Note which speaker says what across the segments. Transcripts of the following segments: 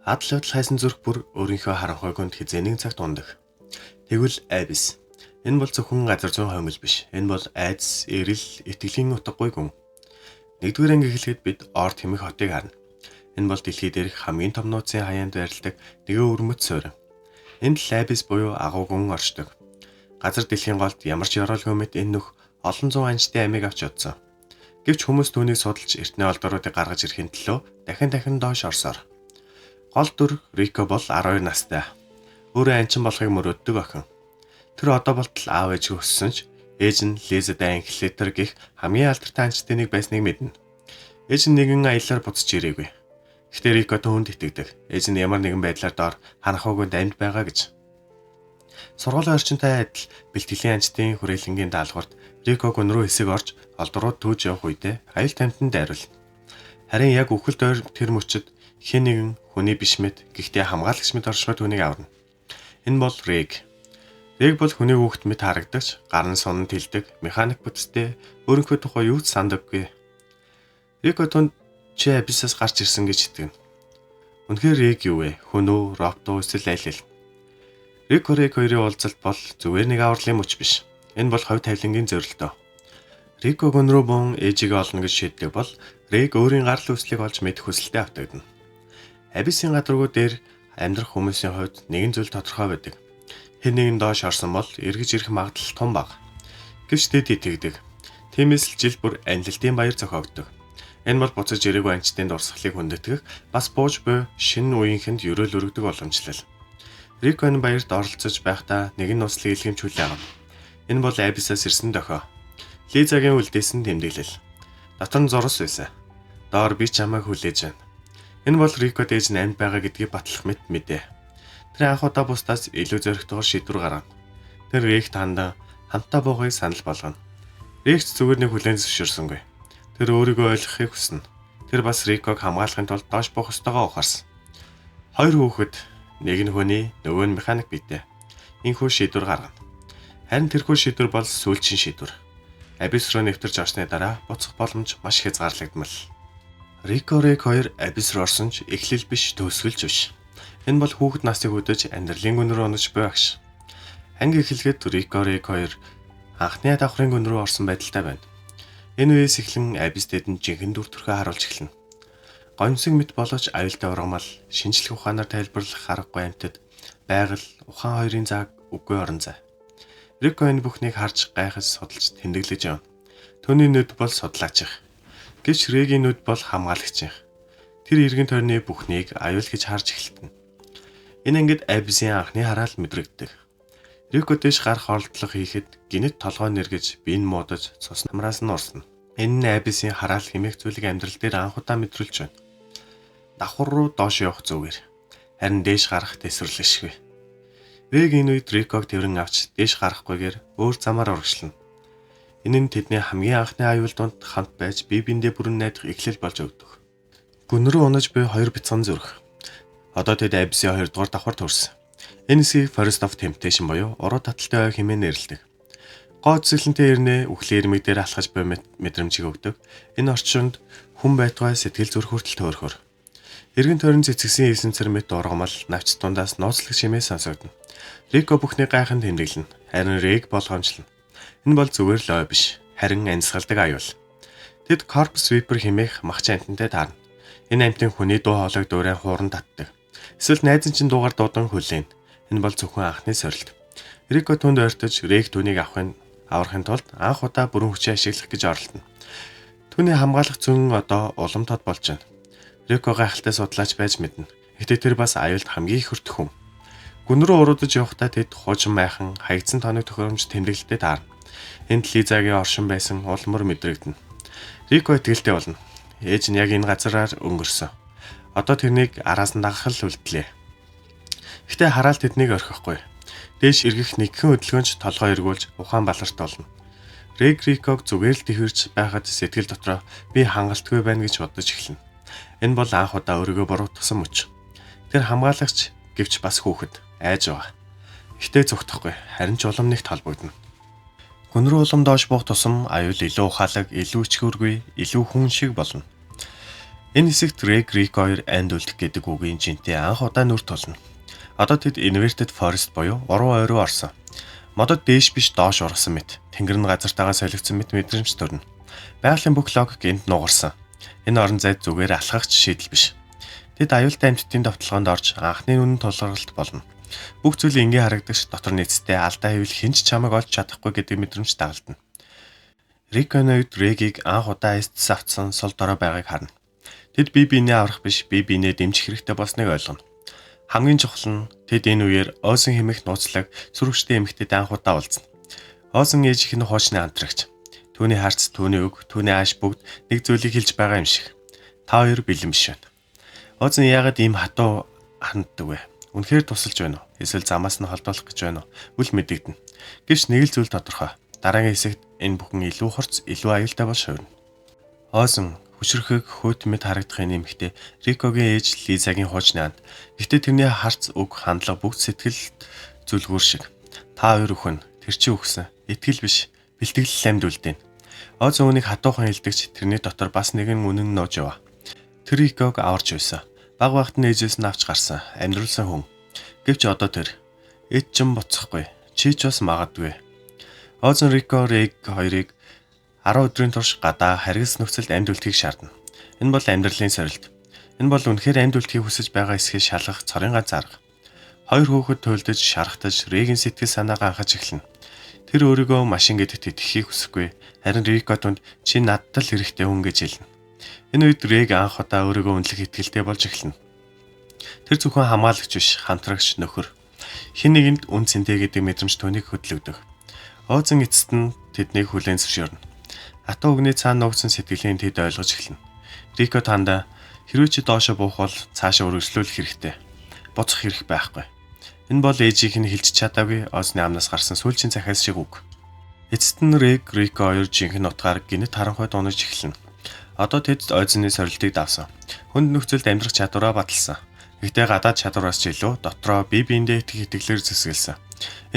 Speaker 1: Адал хайсан зүрх бүр өөрийнхөө харанхуйг хизээний цагт ундаг. Тэгвэл айбис. Энэ бол зөвхөн газар зүйн хоймол биш. Энэ бол айдас, эрэл, итгэлийн утгагүй гүн. Нэгдүгээр анги эхлэхэд бид Орд Тэмэх хотыг харна. Энэ бол дэлхий дээрх хамгийн том нууцын хаяанд байрладаг нэгэн өвөрмөц суурин. Энд л айбис буюу агуу гүн оршдог. Газар дэлхийн голд ямар ч ёроолгүй мэт энэ нөх олон зуун анчтай амийг авч ядсан. Гэвч хүмүүс түүнийг судалж эртний олдоруудыг гаргаж ирэхин төлөө дахин доош орсоор. Гол дүр Рико бол 12 настай. Өөрөө анчин болохыг мөрөөддөг охин. Тэр одоо болтол аав ээж өссөн ч ээж нь Лиза Дайнхлетер гэх хамгийн алдартай анчтай нэг байсныг мэднэ. Ээж нь нэгэн аяллаар буцаж ирээгүй. Гэхдээ Рико түүнд итгэдэг. Ээж нь ямар нэгэн байдлаар доор ханахуугүй амьд байгаа гэж. Сургуулийн орчинтай адил бэлтгэлийн анчтын хүрээлэнгийн даалгаварт Рико гүн рүү хэсэг орж олдрууд түүж явах үедээ аюул тамтанд дайруулна. Харин яг үхэл дойр тэр мөчөд хэн нэгэн хүний биш мэд гэхдээ хамгаалагч мэд оршмод түүнийг аварна. Энэ бол Рэг. Рэг бол хүний хүүхэд мэд харагдаж, гар нь сонн тэлдэг, механик бүтцтэй, өөрийнхөө тухай юу ч сандаггүй. Рико түнд чи абисаас гарч ирсэн гэж итгэв. Үнэхээр Рэг юу вэ? Хүн үү, робот уу, эсвэл аль аль? Рико Рэг хоёрын уулзалт бол зүгээр нэг авралын мөч биш. Энэ бол хувь тавилангийн зорилтоо. Рико гүн рүү бун ээжигээ олно гэж шийддэг бол Рэг өөрийн гарал үүслийг олж мэдэх хүсэлтэд автагдана. Абисын гадаргуу дээр амьдрах хүмүүсийн хувьд нэгэн зүйл тодорхой байдаг. Хэн нэгэн доош орсон бол эргэж ирэх магадлал том бага. Гэвч тэд итгэдэг. Тиймээс л жил бүр анилтын баяр зохиогддог. Энэ бол буцаж ирээгүй анчтын дурсгалыг хүндэтгэх бас бууж буй шинэ үеийнхэнд ерөөл өргөдөг боломжлол. Рико энэ баярт оролцож байхдаа нэгэн нууцлыг илгээмжүүлээ авна. Энэ бол Абисаас ирсэн дохио. Лизагийн үлдээсэн тэмдэглэл. Дотор нь зурс байсан. Доор би чамайг хүлээж байна. Энэ бол Рико дээж амьд байгаа гэдгийг батлах мэт мэдээ. Тэр анх удаа бусдаас илүү зоригтойгоор шийдвэр гаргана. Тэр Рэгт хамтаа буухыг санал болгоно. Рэгт зүгээр нэг хүлээн зөвшөөрсөнгүй. Тэр өөрийгөө ойлгохыг хүснэ. Тэр бас Риког хамгаалахын тулд доош буух ёстойгоо ухаарсан. Хоёр хүүхэд, нэг нь хүний, нөгөө нь механик биетэй. Энэхүү шийдвэр гаргана. Харин тэрхүү шийдвэр бол сүүлчийн шийдвэр. Абис руу нэвтэрч орсны дараа буцах боломж маш хязгаарлагдмал. Рико Рэг хоёр Абис руу орсон ч эхлэл биш төгсгөлж биш. Энэ бол хүүхэд насыг үдэж амьдралын гүн рүү унаж буй агш. Анги эхлэхэд Рико Рэг хоёр анхны давхрын гүн рүү орсон байдалтай байна. Энэ үеэс эхлэн Абис тэдэнд жинхэнэ дүр төрхөө харуулж эхэлнэ. Гомсог мэт боловч аюултай ургамал, шинжлэх ухаанаар тайлбарлах аргагүй амьтад байгаль, ухаан хоёрын зааг үгүй орон зай. Рико энэ бүхнийг харж гайхаж судалж тэмдэглэж явна. Түүний нүд бол судлаач их. Гэвч Регийн нүд бол хамгаалагч их. Тэр эргэн тойрны бүхнийг аюул гэж харж эхэлтэн. Энэ ангид Абисын анхны хараал мэдрэгддэг. Рико дэш гарах оролдлого хийхэд гинэт толгой нэргэж биеийн муудаж цус намраас нь урсна. Энэ нь Абисын хараал хэмээх зүйлийг амьдрал дээр анх удаа мэдрүүлж байна. Давхар руу доош явах зүгээр. Харин дээш гарах тесвэрлэшгүй. Рэг энэ үед Риког тэрэн авч дээш гарахгүйгээр өөр замаар урагшлана. Энэ нь тэдний хамгийн анхны аюул донд хамт байж бие биендээ бүрэн найдах эхлэл болж өгдөг. Гүн рүү унаж буй хоёр бяцхан зүрх. Одоо тэд Абисын 2 дугаар давхарт хүрсэн. Энэ хэсгийг Forest of Temptation буюу уруу таталтай ой хэмээн нэрлэдэг. Гоо цэцгэлэнтэй ирнэ үхлийн ирмэг дээр алхаж буй мэдрэмжийг өгдөг. Энэ орчинд хүн байтугай сэтгэл зүрх хүртэл төөрхөр. Эргэн тойрон цэцгсэн эсэнцэр мэт ургамал навч дундаас нууцлах шимээ сонсогдно. Рико бүхний гайханд тэмдэглэнэ. Харин Рэг болгоомжлно. Энэ бол зүгээр л ой биш, харин амьсгалдаг аюул. Тэд Corpse Sweeper хэмээх махчин амтантай таарна. Энэ амтан хүний дуу хоолойг дуурай хууран татдаг. Эсвэл найзан чинь дуугаар дуудан хүлээн. Энэ бол зөвхөн анхны сорилт. Рико түнд ойртож Рэг түүнийг аврахын тулд анх удаа бүрэн хүчээ ашиглах гэж оролдоно. Түүний хамгаалах зүүн одоо улам тод болж байна. Рико гайхалтай судлаач байж мэднэ. Гэтэ тэр бас аюулд хамгийн их хүртэх хүн. Гүн рүү уруудаж явахдаа тэд хуучин майхан хаягдсан тоног төхөөрөмж тэмдэглэлтэд таарна. Энд Лизагийн оршин байсан улмөр мэдрэгдэнэ. Рико итгэлтэй болно. Ээж нь яг энэ газараар өнгөрсөн. Одоо тэрнийг араас нь дагах л үлдлээ. Гэтэ хараал тэднийг орхихгүй. Дээш эргэх нэгхэн хөдөлгөөнч толгой эргүүлж ухаан баларт болно. Рэг Риког зүгээр л тэвэрч байхад сэтгэл дотроо би хангалтгүй байна гэж бодож эхэлнэ. Энэ бол анх удаа өөрийгөө буруутгасан мөч. Тэр хамгаалагч гэвч бас хүүхэд айж байгаа. Гэтэ зүгтахгүй, харин ч улам нэгт холбогдно. Гүн рүү улам доош буух тусам аюул илүү ухаалаг, илүү ичгүүргүй, илүү хүн шиг болно. Энэ хэсэгт Рэг хоёр анд үлдэх гэдэг үгийн жинтэй анх удаа нүр тулна. Одоо тэд Inverted Forest буюу уруу ой руу орсон. Модод дээш биш доош ургасан мэт. Тэнгэр нь газартаагаа солигдсон мэт мэдрэмж төрнө. Байгалийн бүх логик энд нугарсан. Энэ орон зайд зүгээр алхах шийдэл биш. Тэд аюултай амьтдын довтлогоонд орж анхны үнэн тулгаралт болно. Бүх зүйл ингийн харагдагч дотор нийцтэй алдаа хийвэл хинч чамайг олж чадахгүй гэдэг мэдрэмж дагалдана. Риконы үед Регийг анх удаа эстс автсан сул дорой байгааг харна. Тэд бие биенээ аврах биш, бие биенээ дэмжих хэрэгтэй болсныг ойлгоно. Хамгийн чухал нь тэд энэ үеэр Озон хэмээх нууцлаг сүрвчтэй эмэгтэйд анх удаа уулзна. Озон ээж их нь хуучны хамтрагч. Түүний харц, түүний үг, түүний ааш бүгд нэг зүйлийг хэлж байгаа юм шиг. Та хоёр бэлэн биш байна. Озон яагаад ийм хатуу ханддаг вэ? Үнэхээр тусалж байна уу? Эсвэл замаас нь холдуулах гэж байна уу? Үл мэдэгдэнэ. Гэвч нэг л зүйл тодорхой. Дараагийн хэсэгт энэ бүхэн илүү хурц, илүү аюултай бол шуурна. Озон хүчрхэг хөөтмөд харагдахын нэмэгтэй Рикогийн ээж Лизагийн хуучны анд. Гэхдээ тэрний харц, үг, хандлага бүгд сэтгэл зүлгүүр шиг. Та хоёр өхөн тэр чи өгсөн. Итгэл биш, бэлтгэл амьд үлдээн. Озон үнийг хатуухан хэлдэгч тэрний дотор бас нэгэн үнэн нууж яваа. Тэр Риког аварч байсан. Баг багт нь ээжээс нь авч гарсан, амьдруулсан хүн. Гэвч одоо тэр эд ч буцахгүй. Чи ч бас магадгүй. Озон Рико Рэг хоёрыг 10 өдрийн турш гадаа харгас нөхцөлд амьд үлдэхийг шаардна. Энэ бол амьдралын сорилт. Энэ бол үнэхээр амьд үлдэхийг хүсэж байгаа эсхийг шалгах цорын ганц арга. Хоёр хүүхэд туйлдаж, шархтаж, Регийн сэтгэл санаагаа анхаж эхэлнэ. Тэр өөрийгөө машин гэдэгт итгэхийг хүсэхгүй. Харин Рико түнд чи надад л хэрэгтэй хүн гэж хэлнэ. Энэ үед Рег анх удаа өөрийгөө үнэлэх итгэлтэй болж эхэлнэ. Тэр зөвхөн хамгаалагч биш, хамтрагч нөхөр. Хэн нэгэнд үн цэнтэй гэдэг мэдрэмж түүнийг хөдлөгдөг. Озон эцэст нь тэднийг хүлээн зөвшөөрнө. Хатуу өгний цаана нуугдсан сэтгэлийн тэд ойлгож эхэлнэ. Рико танда хэрвээ чи доошо буух бол цаашаа үргэлжлүүлэх хэрэгтэй. Буцах хэрэг байхгүй. Энэ бол ээжийнх нь хэлж чадаагүй Озны амнаас гарсан сүүлчийн захиас шиг үг. Эцэст нь Рико хоёр жинхэнэ утгаар гинэт харанхуйд унаж эхэлнэ. Одоо тэд Озны сорилтыг давсан. Хүнд нөхцөлд амьдрах чадвараа баталсан. Гэхдээ гадаад чадвараас ч илүү дотроо бие биендээ итгэх итгэлээр зэсгэлсэн.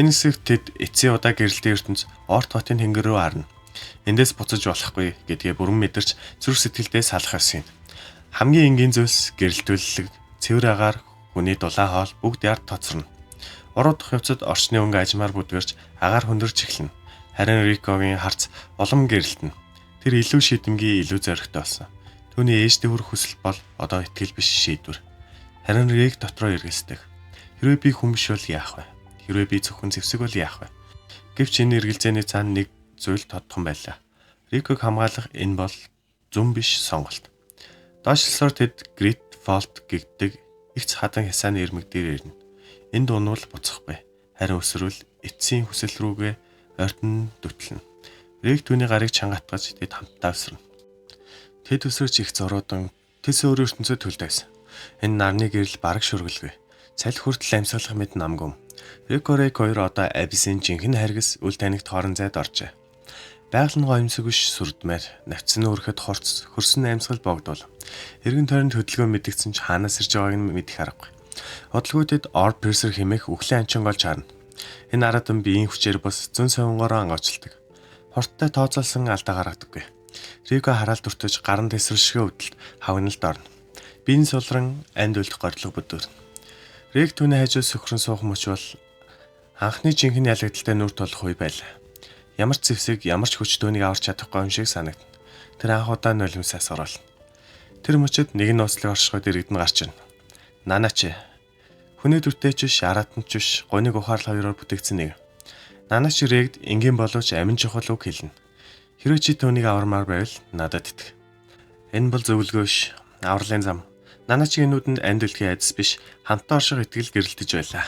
Speaker 1: Энэ хэсэгт тэд эцсийн удаа гэрэлтийн ертөнц Орт хотын тэнгэр рүү харна. Эндээс буцаж болохгүй гэдгээ бүрэн мэдэрч зүрх сэтгэлдээ салах ёсюм. Хамгийн энгийн зүйлс гэрэлтүүлэлэг, цэвэр агаар, хүний дулаан хоол бүгд ярд тоцорно. Уруу дахь явцад орчны өнгө ажмаар бүдгэрч агаар хөндөрч эхэлнэ. Харин Рикогийн харц улам гэрэлтэнэ. Тэр илүү шийдэмгий, илүү зоригтой болсон. Түүний ээжтэй хүрэх хүсэл бол одоо итгэл биш шийдвэр. Харин Рик дотроо эргэлздэг. Хэрвээ би хүн биш бол яах вэ? Хэрвээ би зөвхөн зэвсэг бол яах вэ? Гэвч энэ эргэлзээний цаана нэг зүйл тодхон байлаа. Риког хамгаалах энэ бол зүн биш сонголт. Доошлосоор тэд Great Fault гэгдэг ихц хадан хясааны ирмэг дээр ирнэ. Энд унвал буцахгүй. Харин өсрөл эцсийн хүсэл рүүгээ ойртон дүтлэнэ. Рик түүний гарыг чангатгаж тэд хамтдаа өсрөнө. Тэд өсрөж их зороодан тэс өөр ертөнцөд төлдөөс. Энэ нарны гэрэл бараг шүргэлгүй. Салхи хүртэл амьсгалах мэт намгүм. Рико хоёр одоо Абисын жинхэнэ харгас үл танигт хоорон зайд оржээ. Байгаль нь гоёмсог биш сүрдмээр, навцны өрхөд хорц, хөрсөн амьсгал богдвол. Эргэн тойронд хөдөлгөөн мэдгдсэн ч хаанаас ирж байгааг нь мэдэх аргагүй. Одлогуудад Ор Персер хэмээх үхлийн анчин олж харна. Энэ арадан биеийн хүчээр бас зүүн совингороо ангоочилдаг. Хорттой тооцоолсон алдаа гаргадаггүй. Рико хараал дүртэж гаран тесрэлшгэ өвдөлт хавгналд орно. Биеийн сулран анд үлдэх горилго бүдүүрнэ. Рик түүний хажууд сөхрөн суух мөч бол анхны жинхэнэ ялагдaltaй нүр тулах үе байлаа. Ямар ч зэвсэг, ямар ч хүч түүнийг аварч чадахгүй юм шиг санагдана. Тэр анх удаа нулимсаас оруулна. Тэр мөчөд нэгэн нууцлыг оршиход иргэдэн гарч ирнэ. Нанаач. Хүний дүртэй ч биш, аратан ч биш, гуниг ухаарлал хоёроор бүтээгдсэн нэг. Нанаач Рэгд энгийн боловч амин чухал үг хэлнэ. Хэрвээ чи түүнийг авармаар байвал надад итг. Энэ бол зөвлөгөө биш, авралын зам. Нанаачийн нүдэнд анд үлдэхин айдас биш, хамтдаа орших итгэл гэрэлтэж байлаа.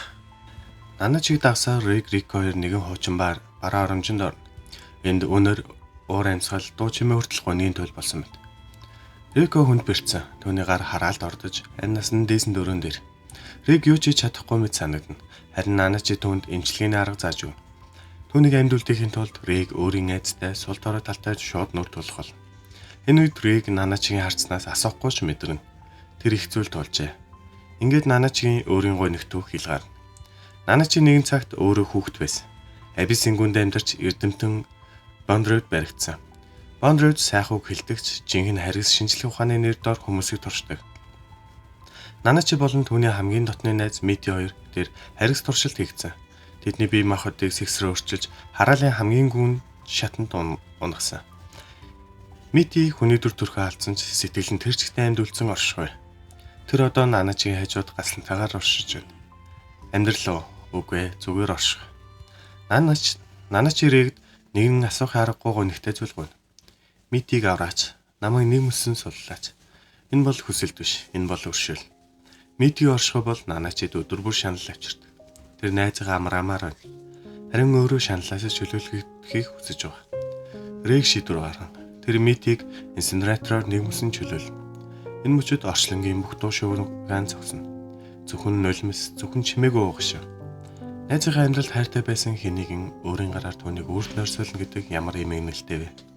Speaker 1: Нанаачийг дагсаар Рик хоёр нэгэн хуучин бараа оромжинд орно. Энд өнөр уур амьсгал дуу чимээ хүртэл гонгийн төлөв болсон мэт. Рико хүнд бэрцэн, түүний гар хараалд ордож, аннаас нь дээсэн дөрөөн дээр. Рик юу ч хийж чадахгүй мэт санагдана. Харин Нанаачи түүнд эмчилгээний арга зааж өгнө. Түүнийг амьд үлдэхийн тулд Рик өөрийн айцтай сул дорой талтай шууд нүр тулах болно. Энэ үед Рик Нанаачийн харцнаас асуухгүй ч мэдэрнэ. Тэр их зүйл тулжээ. Ингээд Нанаачийн өөрийн гой нэгтүүх хил гарна. Нанаачи нэгэн цагт өөрөө хүүхэд байсан. Абисин гүнд амьдарч эрдэмтэн Бондрод баригдсан. Бондрууд сайхан үг хэлдэгч жинхэнэ харгас шинжлэх ухааны нэр дор хүмүүсийг туршдаг. Наначи болон түүний хамгийн дотны найз Мити хоёр дээр харгас туршилт хийгдсэн. Тэдний бие махбодыг сэгсрээ өөрчилж хараалын хамгийн гүн шатанд унгасан. Мити хүний дүр төрхөө алдсан ч сэтгэл нь тэр чигтээ амьд үлдсэн оршихуй. Тэр одоо Наначигийн хажууд гаслантайгаар оршиж байна. Амьдрал уу? Үгүй ээ, зүгээр орших. Наначи рэгд нэгэн асуухын аргагүй гонигтай зүйл гойно. Митиг авраач, намайг нэг мөсөн суллаач. Энэ бол хүсэлт биш, энэ бол өршөөл. Митиг оршихуй бол Наначид өдөр бүр шанал авчирдаг. Тэр найзгаа амраамаар байна. Харин өөрөө шаналаасаа чөлөөлөхийг хүсэж байгаа. Рэг шийдвэр гаргана. Тэр Митиг инсинератороор нэг мөсөн чөлөөлнө. Энэ мөчөд орчлонгийн бүх дуу шуургаан зогсно. Зөвхөн нулимс, зөвхөн чимээгүй уугшаа. Найзынхаа амьдралд хайртай байсан хэнийгэн өөрийн гараар түүнийг үрд нойрсуулна гэдэг ямар эмээгнэлтэй вэ?